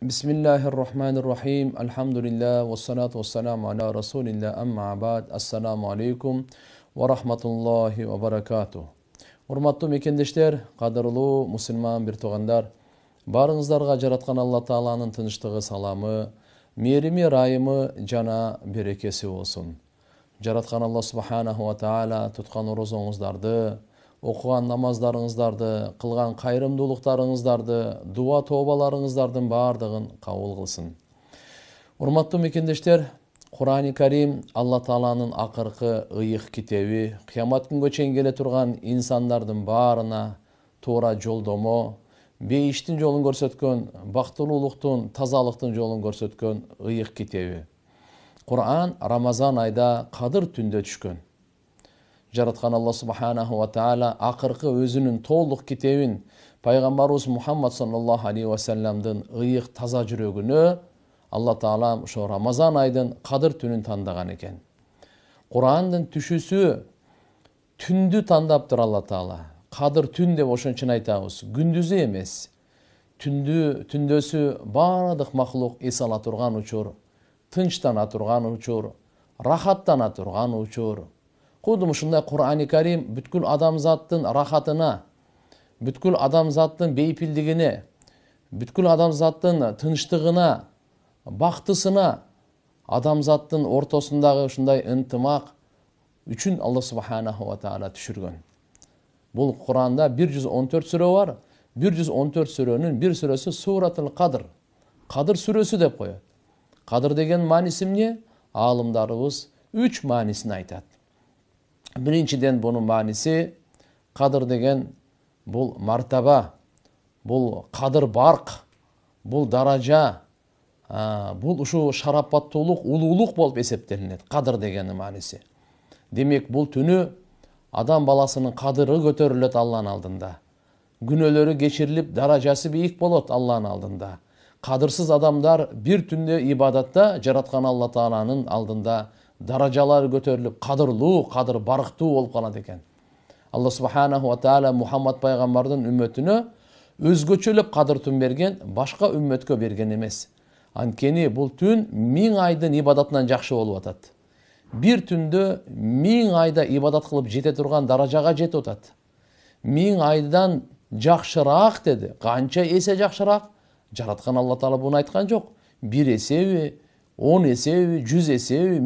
Bismillahirrahmanirrahim. Alhamdulillah. Wassalatu wassalamu ala rasulillah. Amma ba'd. Assalamu alaikum wa rahmatullahi wa barakatuh. Урматтуу мекендештер, кадырлуу мусулман бир туугандар, барыңыздарга жараткан Алла Тааланын тынчтыгы, саламы, мээрими, райымы жана берекеси болсун. Жараткан Алла Субханаху ва Таала туткан орозоңуздарды, окуган намаздарыңыздарды, кылган кайрымдуулуктарыңыздарды, дуа тообаларыңыздардын баардыгын кабыл кылсын. Урматтуу мекендештер, Кур'ан-ы Карим Алла Тааланын акыркы ыйык китеби, кыямат күнгө чейин келе турган инсандардын баарына туура жолдомо, бейиштин жолун көрсөткөн, бактылуулуктун, тазалыктын жолун көрсөткөн ыйык китеби. Кур'ан Рамазан айда Кадыр түндө түшкөн. Жараткан Алла Субханаху ва Таала акыркы өзүнүн толук китебин пайгамбарыбыз Мухаммад саллаллаху алейхи ва салламдын ыйык таза жүрөгүнө Алла Таала ошо Рамазан айдын Кадыр түнүн тандаган экен. Кур'андын түшүүсү түндү тандаптыр Алла Таала. Кадыр түн деп ошон үчүн айтабыз. Күндүзү эмес. Түндөсү баардык махлук эс ала турган учур, тынчтана турган учур, рахаттана турган учур. Кудум ушундай Кур'ан-ы Карим бүткүл адамзаттын рахатына, бүткүл адамзаттын бейпилдигине, бүткүл адамзаттын тынчтыгына, бактысына, адамзаттын ортосундагы ушундай ынтымак үчүн Алла Субханаху ва Таала түшүргөн. Бул Кур'анда 114 сүрө бар. 114 сүрөнүн бир сүрөсү Суратул Кадр. Кадыр сүрөсү деп коет. Кадыр деген мааниси эмне? Аалымдарыбыз 3 маанисин айтат. Биринчиден бунун мааниси Кадыр деген бул мартаба, бул кадыр барк, бул даража, бул ушу шарапаттуулук, улуулук болуп эсептелинет. Кадыр дегенин мааниси. Демек бул түнү адам баласынын кадыры көтөрүлөт Алланын алдында. Күнөөлөрү кечирилип, даражасы бийик болот Алланын алдында. Кадырсыз адамдар бир түндө ибадатта жараткан Алла Тааланын алдында даражалары көтөрүлүп, кадырлуу, кадыр барктуу болуп калат экен. Алла Субханаху ва Таала Мухаммад пайгамбардын үммөтүнө өзгөчөлөп кадыр түн берген, башка үммөткө берген эмес. Анткени бул түн 1000 айдын ибадатынан жакшы болуп атат. Бир түндө 1000 айда ибадат кылып жете турган даражага жетип атат. 1000 айдан жакшыраак деди. Канча эсе жакшыраак? Жараткан Алла Таала буну айткан жок. 1 эсеби, 10 эсеби, 100 эсеби,